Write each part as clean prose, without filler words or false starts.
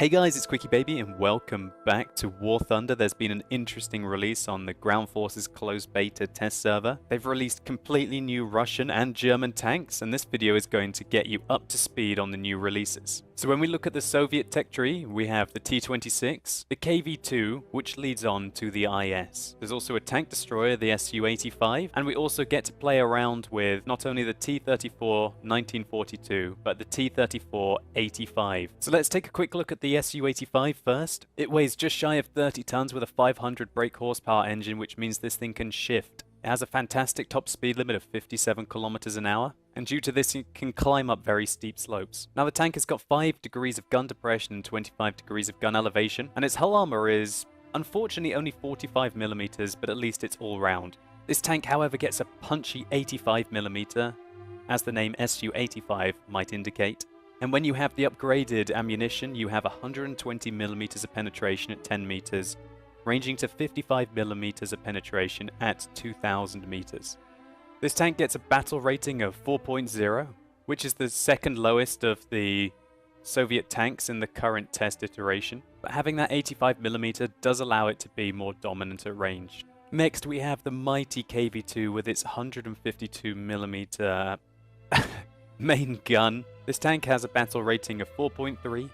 Hey guys, it's Quickie Baby and welcome back to War Thunder. There's been an interesting release on the Ground Forces closed beta test server. They've released completely new Russian and German tanks, and this video is going to get you up to speed on the new releases. So when we look at the Soviet tech tree, we have the T-26, the KV-2, which leads on to the IS. There's also a tank destroyer, the Su-85, and we also get to play around with not only the T-34 1942, but the T-34 85. So let's take a quick look at the Su-85 first. It weighs just shy of 30 tons with a 500 brake horsepower engine, which means this thing can shift. It has a fantastic top speed limit of 57 kilometers an hour, and due to this it can climb up very steep slopes. Now the tank has got 5 degrees of gun depression and 25 degrees of gun elevation, and its hull armor is unfortunately only 45 millimeters, but at least it's all round. This tank however gets a punchy 85 millimeter, as the name Su-85 might indicate. And when you have the upgraded ammunition, you have 120 millimeters of penetration at 10 meters, ranging to 55 millimeters of penetration at 2,000 meters. This tank gets a battle rating of 4.0, which is the second lowest of the Soviet tanks in the current test iteration, but having that 85 millimeter does allow it to be more dominant at range. Next we have the mighty KV-2 with its 152 millimeter main gun. This tank has a battle rating of 4.3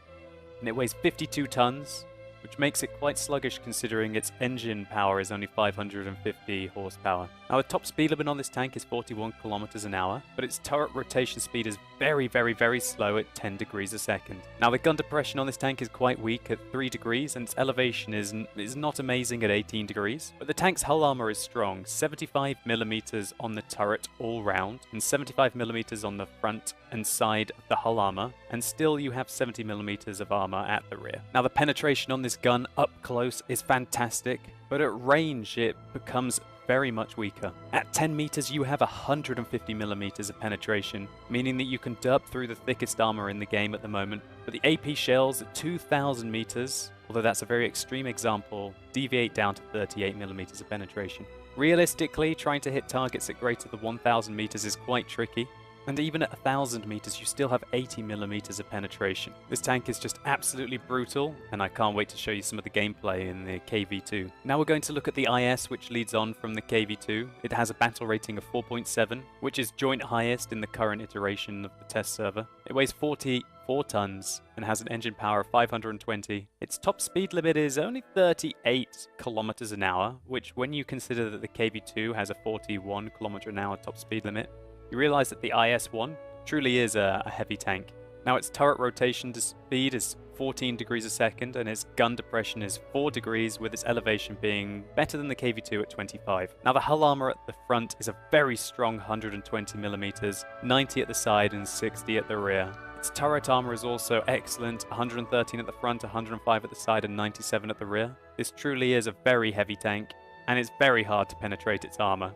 and it weighs 52 tons, which makes it quite sluggish considering its engine power is only 550 horsepower. Now the top speed limit on this tank is 41 kilometers an hour, but its turret rotation speed is very slow at 10 degrees a second. Now the gun depression on this tank is quite weak at 3 degrees and its elevation is not amazing at 18 degrees, but the tank's hull armor is strong, 75 millimeters on the turret all round and 75 millimeters on the front and side of the hull armor, and still you have 70 millimeters of armor at the rear. Now the penetration on this gun up close is fantastic, but at range it becomes very much weaker. At 10 meters you have 150 millimeters of penetration, meaning that you can derp through the thickest armor in the game at the moment, but the AP shells at 2,000 meters, although that's a very extreme example, deviate down to 38 millimeters of penetration. Realistically, trying to hit targets at greater than 1,000 meters is quite tricky, and even at 1,000 meters you still have 80 millimeters of penetration. This tank is just absolutely brutal, and I can't wait to show you some of the gameplay in the KV-2. Now we're going to look at the IS, which leads on from the KV-2. It has a battle rating of 4.7, which is joint highest in the current iteration of the test server. It weighs 44 tons and has an engine power of 520. Its top speed limit is only 38 kilometers an hour, which when you consider that the KV-2 has a 41 kilometer an hour top speed limit, you realize that the IS-1 truly is a heavy tank. Now its turret rotation speed is 14 degrees a second and its gun depression is 4 degrees, with its elevation being better than the KV-2 at 25. Now the hull armor at the front is a very strong 120 millimeters, 90 at the side and 60 at the rear. Its turret armor is also excellent, 113 at the front, 105 at the side and 97 at the rear. This truly is a very heavy tank and it's very hard to penetrate its armor.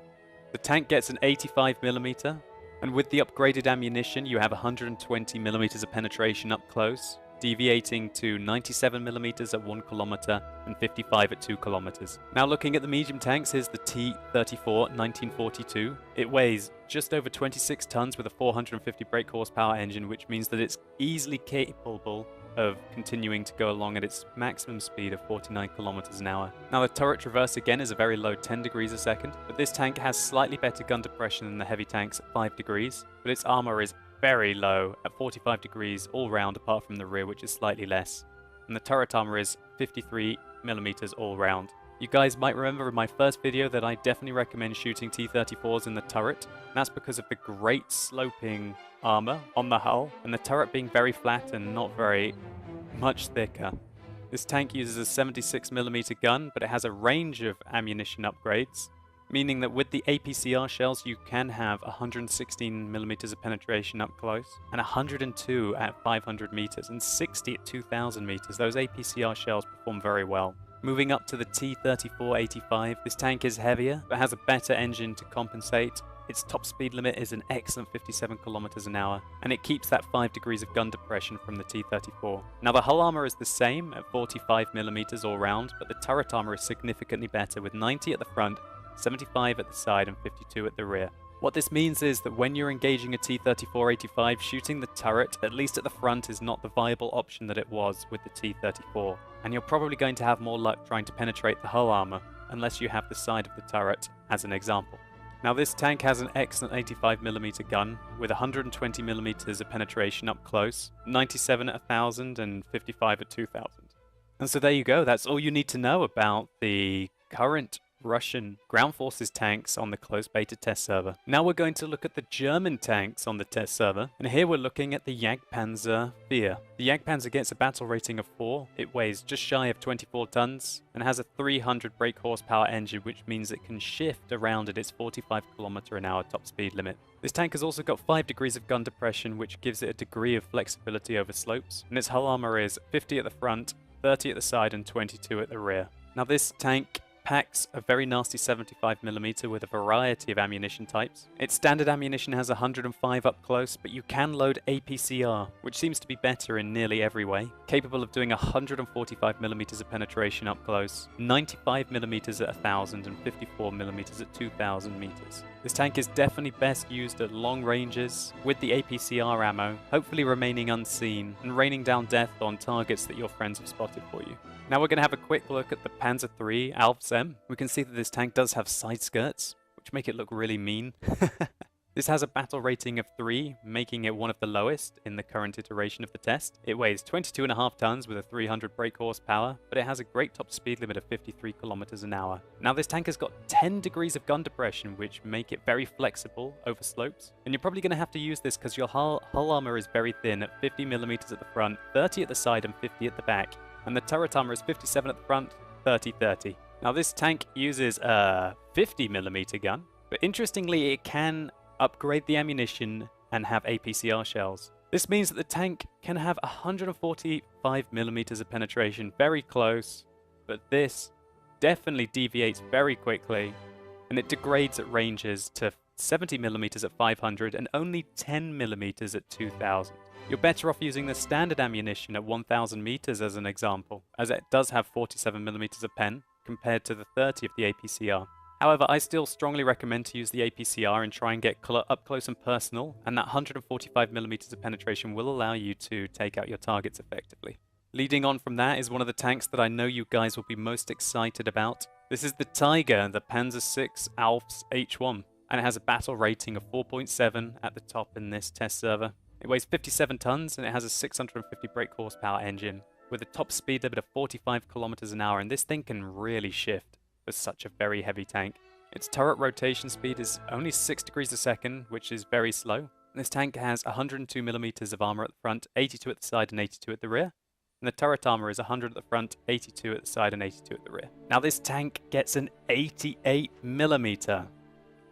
The tank gets an 85 millimeter, and with the upgraded ammunition you have 120 millimeters of penetration up close, deviating to 97 millimeters at 1 kilometer and 55 at 2 kilometers. Now looking at the medium tanks, here's the T-34 1942. It weighs just over 26 tons with a 450 brake horsepower engine, which means that it's easily capable of continuing to go along at its maximum speed of 49 kilometers an hour. Now the turret traverse again is a very low 10 degrees a second, but this tank has slightly better gun depression than the heavy tanks at 5 degrees, but its armor is very low at 45 degrees all round apart from the rear, which is slightly less, and the turret armor is 53 millimeters all round. You guys might remember in my first video that I definitely recommend shooting T-34s in the turret, and that's because of the great sloping armor on the hull and the turret being very flat and not very much thicker. This tank uses a 76mm gun, but it has a range of ammunition upgrades, meaning that with the APCR shells you can have 116mm of penetration up close and 102 at 500 meters and 60 at 2,000 meters. Those APCR shells perform very well. Moving up to the T-34-85, this tank is heavier but has a better engine to compensate. Its top speed limit is an excellent 57 kilometers an hour, and it keeps that 5 degrees of gun depression from the T-34. Now the hull armor is the same at 45 millimeters all round, but the turret armor is significantly better with 90 at the front, 75 at the side and 52 at the rear. What this means is that when you're engaging a T-34-85, shooting the turret, at least at the front, is not the viable option that it was with the T-34. And you're probably going to have more luck trying to penetrate the hull armor, unless you have the side of the turret as an example. Now this tank has an excellent 85mm gun with 120mm of penetration up close, 97 at 1000 and 55 at 2000. And so there you go, that's all you need to know about the current Russian ground forces tanks on the closed beta test server. Now we're going to look at the German tanks on the test server, and here we're looking at the Jagdpanzer IV. The Jagdpanzer gets a battle rating of 4, it weighs just shy of 24 tons, and has a 300 brake horsepower engine, which means it can shift around at its 45 km/h top speed limit. This tank has also got 5 degrees of gun depression, which gives it a degree of flexibility over slopes, and its hull armor is 50 at the front, 30 at the side, and 22 at the rear. Now this tank packs a very nasty 75mm with a variety of ammunition types. Its standard ammunition has 105 up close, but you can load APCR, which seems to be better in nearly every way, capable of doing 145mm of penetration up close, 95mm at 1000 and 54mm at 2000 meters. This tank is definitely best used at long ranges with the APCR ammo, hopefully remaining unseen and raining down death on targets that your friends have spotted for you. Now we're going to have a quick look at the Panzer III Alps M. We can see that this tank does have side skirts, which make it look really mean. This has a battle rating of 3, making it one of the lowest in the current iteration of the test. It weighs 22.5 tons with a 300 brake horsepower, but it has a great top speed limit of 53 km/h. Now this tank has got 10 degrees of gun depression, which make it very flexible over slopes. And you're probably going to have to use this because your hull armor is very thin at 50mm at the front, 30 at the side and 50 at the back. And the turret armor is 57 at the front, 30-30. Now this tank uses a 50mm gun, but interestingly it can upgrade the ammunition and have APCR shells. This means that the tank can have 145mm of penetration very close, but this definitely deviates very quickly, and it degrades at ranges to 70mm at 500 and only 10mm at 2000. You're better off using the standard ammunition at 1000 meters as an example, as it does have 47mm of pen compared to the 30 of the APCR. However, I still strongly recommend to use the APCR and try and get up close and personal, and that 145mm of penetration will allow you to take out your targets effectively. Leading on from that is one of the tanks that I know you guys will be most excited about. This is the Tiger, the Panzer VI Alps H1, and it has a battle rating of 4.7 at the top in this test server. It weighs 57 tons and it has a 650 brake horsepower engine with a top speed limit of 45 km/h, and this thing can really shift for such a very heavy tank. Its turret rotation speed is only 6 degrees a second, which is very slow. This tank has 102mm of armor at the front, 82 at the side and 82 at the rear. And the turret armor is 100 at the front, 82 at the side and 82 at the rear. Now this tank gets an 88mm,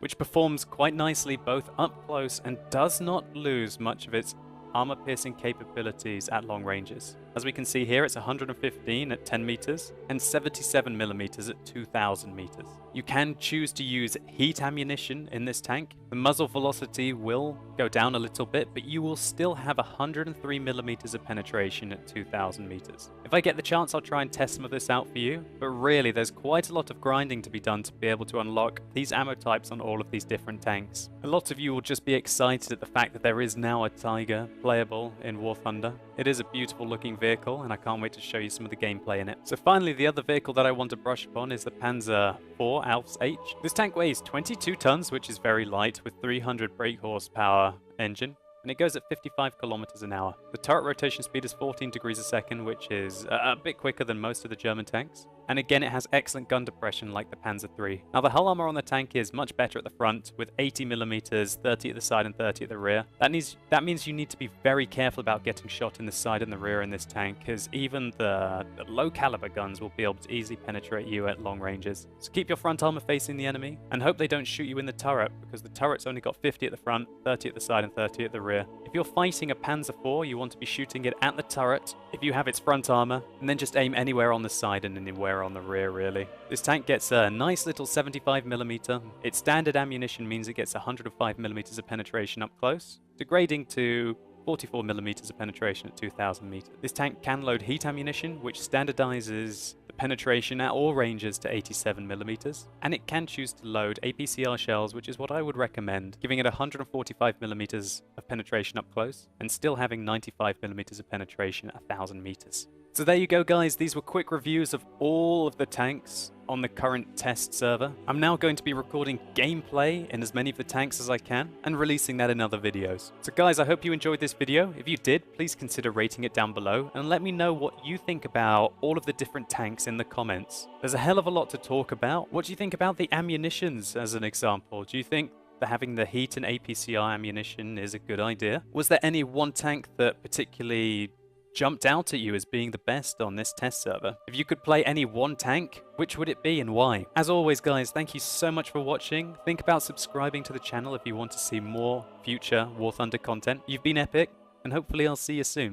which performs quite nicely both up close and does not lose much of its armor-piercing capabilities at long ranges. As we can see here, it's 115 at 10 meters and 77mm at 2000 meters. You can choose to use heat ammunition in this tank. The muzzle velocity will go down a little bit, but you will still have 103mm of penetration at 2000 meters. If I get the chance, I'll try and test some of this out for you, but really there's quite a lot of grinding to be done to be able to unlock these ammo types on all of these different tanks. A lot of you will just be excited at the fact that there is now a Tiger playable in War Thunder. It is a beautiful looking vehicle, and I can't wait to show you some of the gameplay in it. So finally, the other vehicle that I want to brush upon is the Panzer IV Alps H. This tank weighs 22 tons, which is very light, with 300 brake horsepower engine, and it goes at 55 km/h. The turret rotation speed is 14 degrees a second, which is a bit quicker than most of the German tanks. And again, it has excellent gun depression like the Panzer III. Now, the hull armor on the tank is much better at the front, with 80mm, 30 at the side and 30 at the rear. That means you need to be very careful about getting shot in the side and the rear in this tank, because even the low caliber guns will be able to easily penetrate you at long ranges. So keep your front armor facing the enemy, and hope they don't shoot you in the turret, because the turret's only got 50 at the front, 30 at the side and 30 at the rear. If you're fighting a Panzer IV, you want to be shooting it at the turret if you have its front armor, and then just aim anywhere on the side and anywhere on the rear, really. This tank gets a nice little 75mm. Its standard ammunition means it gets 105mm of penetration up close, degrading to 44mm of penetration at 2000 meters. This tank can load heat ammunition, which standardizes the penetration at all ranges to 87mm, and it can choose to load APCR shells, which is what I would recommend, giving it 145mm of penetration up close, and still having 95mm of penetration at 1000 meters. So there you go guys, these were quick reviews of all of the tanks on the current test server. I'm now going to be recording gameplay in as many of the tanks as I can and releasing that in other videos. So guys, I hope you enjoyed this video. If you did, please consider rating it down below and let me know what you think about all of the different tanks in the comments. There's a hell of a lot to talk about. What do you think about the ammunitions as an example? Do you think that having the heat and APCR ammunition is a good idea? Was there any one tank that particularly jumped out at you as being the best on this test server? If you could play any one tank, which would it be and why? As always guys, thank you so much for watching. Think about subscribing to the channel if you want to see more future War Thunder content. You've been epic, and hopefully I'll see you soon.